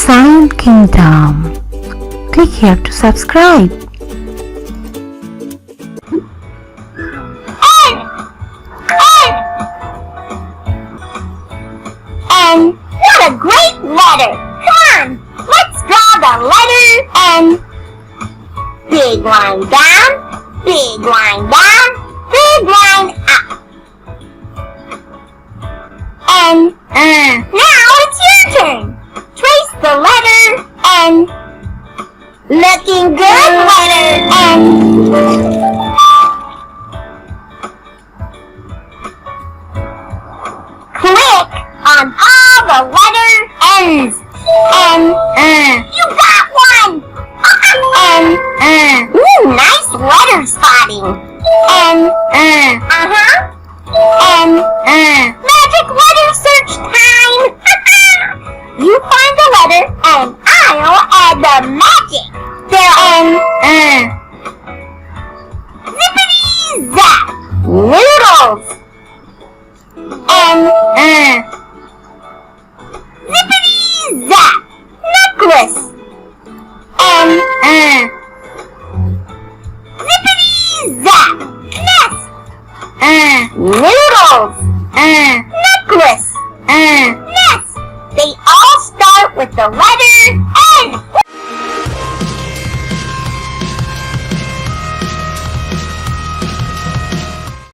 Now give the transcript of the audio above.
Sound Kingdom. Click here to subscribe. N. What a great letter! Come on, let's draw the letter N. Big line down, big line down, big line up. N. Now it's your turn. Trace the letter N. Looking good, letter N. Click on all the letter N's. N. You got one! N. Ooh, nice letter spotting. N. Uh-huh. N. Magic letter search time! You find the letter and I'll add the magic. There N. Zippity zap! Noodles! N. Zippity zap! Necklace! N. Zippity zap! Nest! Noodles! Necklace! Nest! They all start with the letter